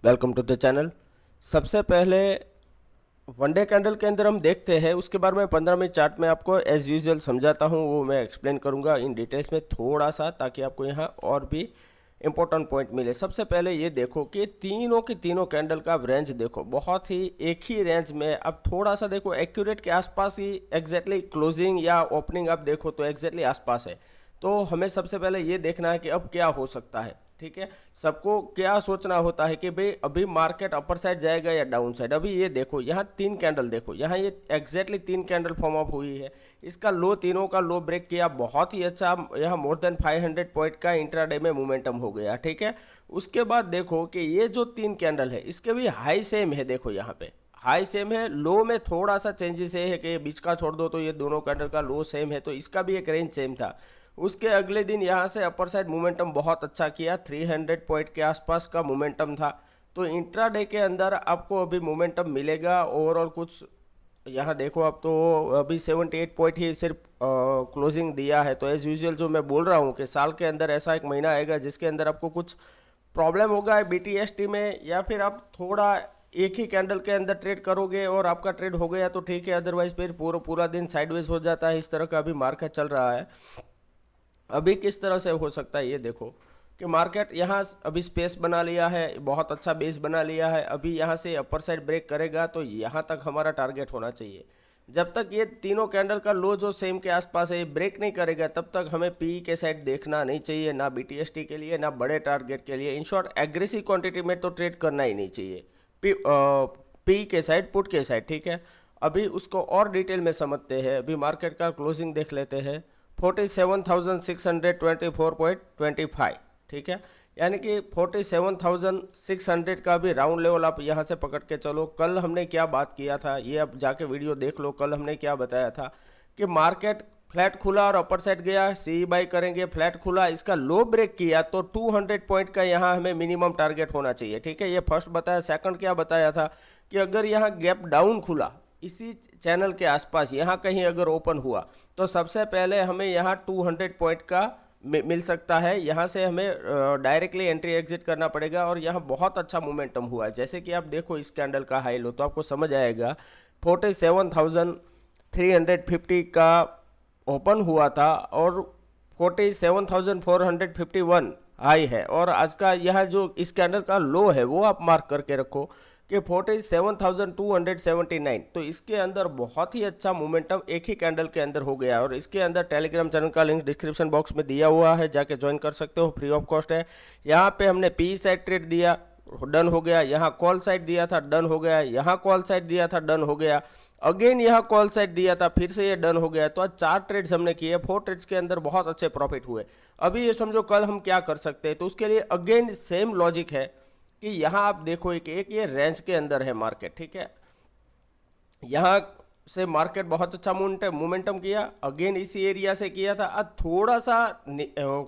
Welcome to the channel. सबसे पहले one day candle के अंदर हम देखते हैं, उसके बाद मैं 15 मिनट चार्ट में आपको एज यूजुअल समझाता हूँ। वो मैं एक्सप्लेन करूँगा इन डिटेल्स में थोड़ा सा, ताकि आपको यहाँ और भी इंपॉर्टेंट पॉइंट मिले। सबसे पहले ये देखो कि तीनों की तीनों कैंडल का रेंज देखो, बहुत ही एक ही रेंज में। अब थोड़ा सा देखो, एक्यूरेट के आसपास ही एग्जैक्टली क्लोजिंग या ओपनिंग आप देखो तो एग्जैक्टली आसपास है। तो हमें सबसे पहले ये देखना है कि अब क्या हो सकता है। ठीक है, सबको क्या सोचना होता है कि भाई अभी मार्केट अपर साइड जाएगा या डाउन साइड। अभी ये देखो, यहाँ तीन कैंडल देखो, यहाँ ये एग्जैक्टली तीन कैंडल फॉर्म अप हुई है। इसका लो, तीनों का लो ब्रेक किया, बहुत ही अच्छा। यहाँ मोर देन 500 पॉइंट का इंट्राडे में मोमेंटम हो गया। ठीक है, उसके बाद देखो कि ये जो तीन कैंडल है इसके भी हाई सेम है। देखो यहाँ पे हाई सेम है, लो में थोड़ा सा चेंजेस है कि बीच का छोड़ दो तो ये दोनों कैंडल का लो सेम है, तो इसका भी एक रेंज सेम था। उसके अगले दिन यहाँ से अपर साइड मोमेंटम बहुत अच्छा किया, 300 पॉइंट के आसपास का मोमेंटम था। तो इंट्राडे के अंदर आपको अभी मोमेंटम मिलेगा ओवरऑल कुछ। यहाँ देखो, अब तो अभी 78 पॉइंट ही सिर्फ क्लोजिंग दिया है। तो एज यूजुअल जो मैं बोल रहा हूँ कि साल के अंदर ऐसा एक महीना आएगा जिसके अंदर आपको कुछ प्रॉब्लम होगा बीटीएसटी में, या फिर आप थोड़ा एक ही कैंडल के अंदर ट्रेड करोगे और आपका ट्रेड हो गया तो ठीक है, अदरवाइज फिर पूरा पूरा दिन साइडवेज हो जाता है। इस तरह का अभी मार्केट चल रहा है। अभी किस तरह से हो सकता है ये देखो कि मार्केट यहाँ अभी स्पेस बना लिया है, बहुत अच्छा बेस बना लिया है। अभी यहाँ से अपर साइड ब्रेक करेगा तो यहाँ तक हमारा टारगेट होना चाहिए। जब तक ये तीनों कैंडल का लो जो सेम के आसपास है ये ब्रेक नहीं करेगा, तब तक हमें पी के साइड देखना नहीं चाहिए, ना बीटीएसटी के लिए ना बड़े टारगेट के लिए। इन शॉर्ट एग्रेसिव क्वांटिटी में तो ट्रेड करना ही नहीं चाहिए पी के साइड, पुट के साइड। ठीक है, अभी उसको और डिटेल में समझते हैं। अभी मार्केट का क्लोजिंग देख लेते हैं, 47,624.25। ठीक है, यानी कि 47,600 का भी राउंड लेवल आप यहाँ से पकड़ के चलो। कल हमने क्या बात किया था ये अब जाके वीडियो देख लो। कल हमने क्या बताया था कि मार्केट फ्लैट खुला और अपर साइड गया, सी बाई करेंगे, फ्लैट खुला, इसका लो ब्रेक किया तो 200 पॉइंट का यहाँ हमें मिनिमम टारगेट होना चाहिए। ठीक है, ये फर्स्ट बताया। सेकंड क्या बताया था कि अगर यहाँ गैप डाउन खुला इसी चैनल के आसपास, यहाँ कहीं अगर ओपन हुआ तो सबसे पहले हमें यहाँ 200 पॉइंट का मिल सकता है। यहाँ से हमें डायरेक्टली एंट्री एग्जिट करना पड़ेगा। और यहाँ बहुत अच्छा मोमेंटम हुआ है, जैसे कि आप देखो इस कैंडल का हाई लो तो आपको समझ आएगा। 47,350 का ओपन हुआ था और 47,451 हाई है। और आज का यह जो इस कैंडल का लो है वो आप मार्क करके रखो कि 47,279। तो इसके अंदर बहुत ही अच्छा मोमेंटम एक ही कैंडल के अंदर हो गया। और इसके अंदर टेलीग्राम चैनल का लिंक डिस्क्रिप्शन बॉक्स में दिया हुआ है, जाके ज्वाइन कर सकते हो, फ्री ऑफ कॉस्ट है। यहाँ पे हमने पी साइड ट्रेड दिया, डन हो गया। यहाँ कॉल साइड दिया था, डन हो गया। यहाँ कॉल साइड दिया था, डन हो गया। अगेन यहाँ कॉल साइड दिया था, फिर से ये डन हो गया। तो आज 4 ट्रेड्स हमने किए, 4 ट्रेड्स के अंदर बहुत अच्छे प्रॉफिट हुए। अभी ये समझो कल हम क्या कर सकते हैं, तो उसके लिए अगेन सेम लॉजिक है कि यहाँ आप देखो एक ये रेंज के अंदर है मार्केट। ठीक है, यहाँ से मार्केट बहुत अच्छा मोमेंटम किया, अगेन इसी एरिया से किया था। आज थोड़ा सा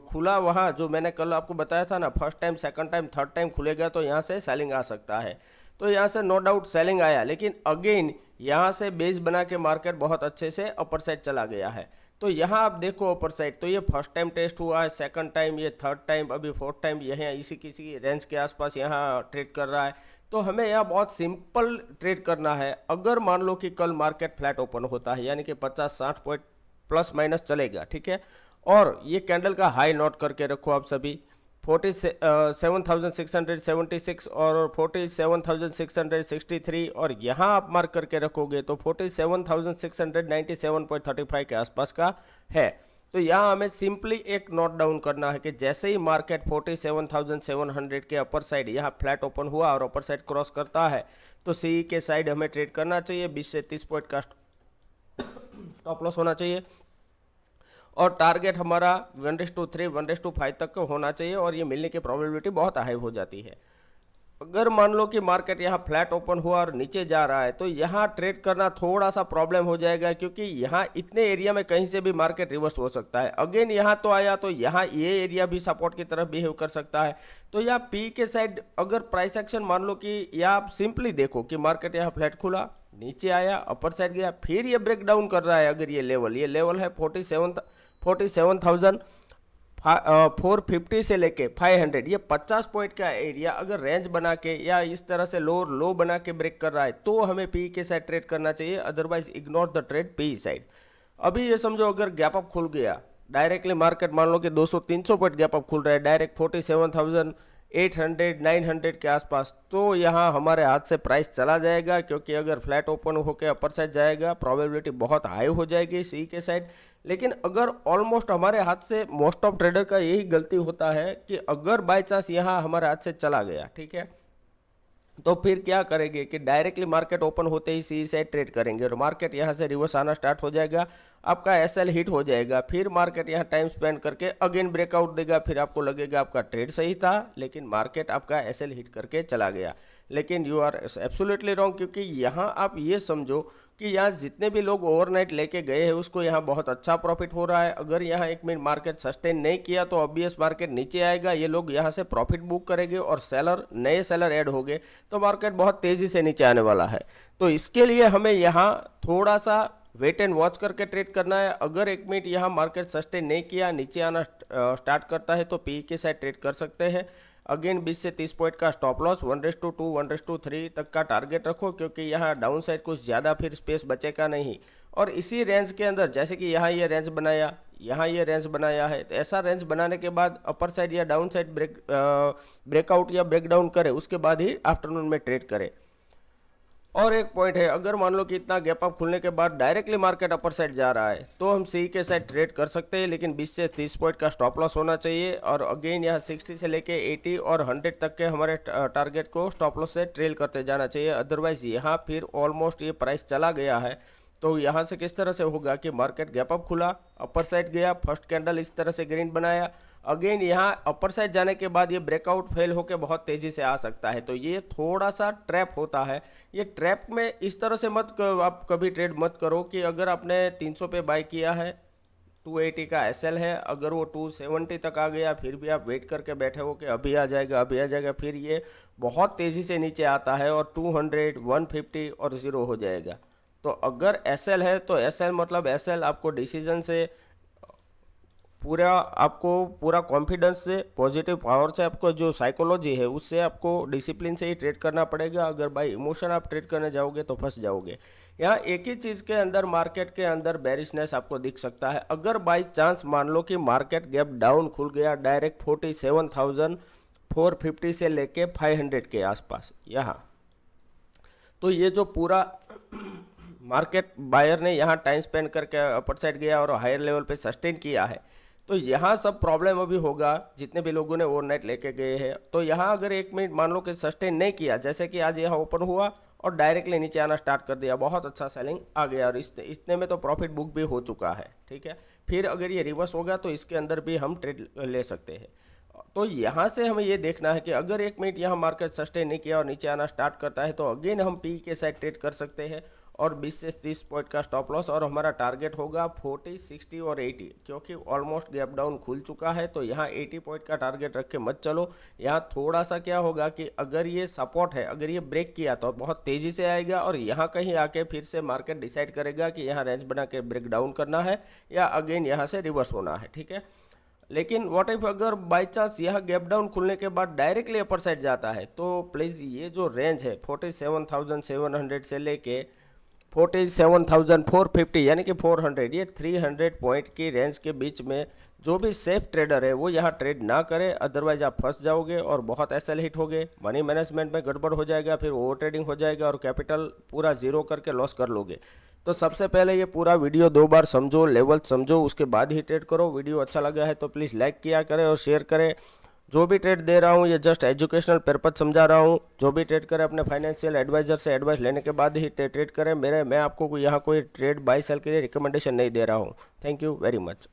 खुला, वहाँ जो मैंने कल आपको बताया था ना, first time, second time, third time खुलेगा तो यहाँ से सेलिंग आ सकता है। तो यहाँ से नो डाउट सेलिंग आया, लेकिन अगेन यहाँ से बेस बना के मार्केट बहुत अच्छे से अपर साइड चला गया है। तो यहाँ आप देखो अपर साइड, तो ये फर्स्ट टाइम टेस्ट हुआ है, सेकंड टाइम, ये थर्ड टाइम, अभी फोर्थ टाइम यहाँ इसी किसी रेंज के आसपास यहाँ ट्रेड कर रहा है। तो हमें यहाँ बहुत सिंपल ट्रेड करना है। अगर मान लो कि कल मार्केट फ्लैट ओपन होता है, यानी कि 50-60 पॉइंट प्लस माइनस चलेगा। ठीक है, और ये कैंडल का हाई नोट करके रखो आप सभी, 47,676 और 47,663, और यहाँ आप मार्क करके रखोगे तो 47,697.35 के आसपास का है। तो यहाँ हमें सिंपली एक नोट डाउन करना है कि जैसे ही मार्केट 47,700 के अपर साइड यहाँ फ्लैट ओपन हुआ और अपर साइड क्रॉस करता है तो सी के साइड हमें ट्रेड करना चाहिए। 20 से 30 पॉइंट का स्टॉप लॉस होना चाहिए और टारगेट हमारा 1:3, 1:5 तक का होना चाहिए, और ये मिलने की प्रोबेबिलिटी बहुत हाई हो जाती है। अगर मान लो कि मार्केट यहाँ फ्लैट ओपन हुआ और नीचे जा रहा है तो यहाँ ट्रेड करना थोड़ा सा प्रॉब्लम हो जाएगा, क्योंकि यहाँ इतने एरिया में कहीं से भी मार्केट रिवर्स हो सकता है। अगेन यहाँ तो आया तो यहाँ ये एरिया भी सपोर्ट की तरफ बिहेव कर सकता है। तो यहाँ पी के साइड अगर प्राइस एक्शन मान लो कि, या आप सिंपली देखो कि मार्केट यहाँ फ्लैट खुला, नीचे आया, अपर साइड गया, फिर ये ब्रेक डाउन कर रहा है। अगर ये लेवल है 47,000 450 से लेके 500, ये 50 पॉइंट का एरिया अगर रेंज बना के या इस तरह से लो बना के ब्रेक कर रहा है तो हमें पी के साइड ट्रेड करना चाहिए, otherwise ignore the trade P side. अभी ये समझो अगर गैप अप खुल गया डायरेक्टली, मार्केट मान लो कि 200-300 पॉइंट गैप अप खुल रहा है डायरेक्ट 47,800 900 के आसपास, तो यहाँ हमारे हाथ से प्राइस चला जाएगा, क्योंकि अगर फ्लैट ओपन होकर अपर साइड जाएगा प्रोबेबिलिटी बहुत हाई हो जाएगी सी के साइड। लेकिन अगर ऑलमोस्ट हमारे हाथ से, मोस्ट ऑफ ट्रेडर का यही गलती होता है कि अगर बाय चांस यहाँ हमारे हाथ से चला गया, ठीक है, तो फिर क्या करेंगे कि डायरेक्टली मार्केट ओपन होते ही सी साइड ट्रेड करेंगे और मार्केट यहाँ से रिवर्स आना स्टार्ट हो जाएगा, आपका एसएल हिट हो जाएगा, फिर मार्केट यहाँ टाइम स्पेंड करके अगेन ब्रेकआउट देगा, फिर आपको लगेगा आपका ट्रेड सही था लेकिन मार्केट आपका एसएल हिट करके चला गया। लेकिन यू आर एब्सोल्युटली रॉन्ग, क्योंकि यहाँ आप ये समझो कि यहाँ जितने भी लोग ओवरनाइट लेके गए हैं उसको यहाँ बहुत अच्छा प्रॉफिट हो रहा है। अगर यहाँ 1 मिनट मार्केट सस्टेन नहीं किया तो ऑब्वियस मार्केट नीचे आएगा, ये लोग यहाँ से प्रॉफिट बुक करेंगे और नए सेलर ऐड होंगे तो मार्केट बहुत तेज़ी से नीचे आने वाला है। तो इसके लिए हमें यहाँ थोड़ा सा वेट एंड वॉच करके ट्रेड करना है। अगर 1 मिनट यहाँ मार्केट सस्टेन नहीं किया, नीचे आना स्टार्ट करता है तो पी के साइड ट्रेड कर सकते हैं। अगेन 20 से 30 पॉइंट का स्टॉप लॉस, 1:2 1:3 तक का टारगेट रखो, क्योंकि यहाँ डाउन साइड कुछ ज़्यादा फिर स्पेस बचेगा नहीं। और इसी रेंज के अंदर, जैसे कि यहाँ ये रेंज बनाया, यहाँ ये रेंज बनाया है, तो ऐसा रेंज बनाने के बाद अपर साइड या डाउन साइड ब्रेकआउट या ब्रेकडाउन करे, उसके बाद ही आफ्टरनून में ट्रेड करे। और एक पॉइंट है, अगर मान लो कि इतना गैप अप खुलने के बाद डायरेक्टली मार्केट अपर साइड जा रहा है तो हम सी के साइड ट्रेड कर सकते हैं, लेकिन 20 से 30 पॉइंट का स्टॉप लॉस होना चाहिए। और अगेन यहाँ 60 से लेके 80 और 100 तक के हमारे टारगेट को स्टॉप लॉस से ट्रेल करते जाना चाहिए। अदरवाइज यहाँ फिर ऑलमोस्ट ये प्राइस चला गया है, तो यहाँ से किस तरह से होगा कि मार्केट गैप अप खुला, अपर साइड गया, फर्स्ट कैंडल इस तरह से ग्रीन बनाया, अगेन यहाँ अपर साइड जाने के बाद ये ब्रेकआउट फेल होकर बहुत तेज़ी से आ सकता है। तो ये थोड़ा सा ट्रैप होता है। ये ट्रैप में इस तरह से आप कभी ट्रेड मत करो कि अगर आपने 300 पे बाय किया है, 280 का एसएल है, अगर वो 270 तक आ गया फिर भी आप वेट करके बैठे हो कि अभी आ जाएगा अभी आ जाएगा, फिर ये बहुत तेज़ी से नीचे आता है और 200 150 और ज़ीरो हो जाएगा। तो अगर एसएल है तो एसएल मतलब एसएल आपको डिसीजन से पूरा कॉन्फिडेंस से, पॉजिटिव पावर से, आपको जो साइकोलॉजी है उससे, आपको डिसिप्लिन से ही ट्रेड करना पड़ेगा। अगर बाय इमोशन आप ट्रेड करने जाओगे तो फंस जाओगे। यहाँ एक ही चीज़ के अंदर, मार्केट के अंदर बेरिशनेस आपको दिख सकता है। अगर बाय चांस मान लो कि मार्केट गैप डाउन खुल गया डायरेक्ट 47,450 से लेके 500 के आसपास यहाँ, तो ये जो पूरा मार्केट बायर ने यहाँ टाइम स्पेंड करके अपर साइड गया और हायर लेवल पे सस्टेन किया है, तो यहाँ सब प्रॉब्लम अभी होगा जितने भी लोगों ने ओवरनाइट लेके गए हैं। तो यहाँ अगर 1 मिनट मान लो कि सस्टेन नहीं किया, जैसे कि आज यहाँ ओपन हुआ और डायरेक्टली नीचे आना स्टार्ट कर दिया, बहुत अच्छा सेलिंग आ गया और इतने में तो प्रॉफिट बुक भी हो चुका है, ठीक है। फिर अगर ये रिवर्स होगा तो इसके अंदर भी हम ट्रेड ले सकते हैं। तो यहाँ से हमें ये देखना है कि अगर 1 मिनट यहाँ मार्केट सस्टेन नहीं किया और नीचे आना स्टार्ट करता है तो अगेन हम पी के साइड ट्रेड कर सकते हैं और 20 से 30 पॉइंट का स्टॉप लॉस, और हमारा टारगेट होगा 40 60 और 80, क्योंकि ऑलमोस्ट गैप डाउन खुल चुका है। तो यहाँ 80 पॉइंट का टारगेट रख के मत चलो। यहाँ थोड़ा सा क्या होगा कि अगर ये सपोर्ट है, अगर ये ब्रेक किया तो बहुत तेज़ी से आएगा और यहाँ कहीं आके फिर से मार्केट डिसाइड करेगा कि यहाँ रेंज बना के ब्रेक डाउन करना है या अगेन यहाँ से रिवर्स होना है, ठीक है। लेकिन व्हाट इफ अगर बाई चांस यह गैप डाउन खुलने के बाद डायरेक्टली अपर साइड जाता है, तो प्लीज़ ये जो रेंज है 47,700 से लेके 47,450 यानी कि 400, ये 300 पॉइंट की रेंज के बीच में जो भी सेफ ट्रेडर है वो यहाँ ट्रेड ना करे, अदरवाइज आप फंस जाओगे और बहुत एसएल हिट होगे, मनी मैनेजमेंट में गड़बड़ हो जाएगा, फिर ओवर ट्रेडिंग हो जाएगा और कैपिटल पूरा जीरो करके लॉस कर लोगे। तो सबसे पहले ये पूरा वीडियो 2 बार समझो, लेवल समझो, उसके बाद ही ट्रेड करो। वीडियो अच्छा लगा है तो प्लीज़ लाइक किया करें और शेयर करें। जो भी ट्रेड दे रहा हूँ ये जस्ट एजुकेशनल पर्पज समझा रहा हूँ। जो भी ट्रेड करें अपने फाइनेंशियल एडवाइजर से एडवाइस लेने के बाद ही ट्रेड करें। मैं आपको यहाँ कोई ट्रेड बाई सेल के लिए रिकमेंडेशन नहीं दे रहा हूँ। Thank you very much.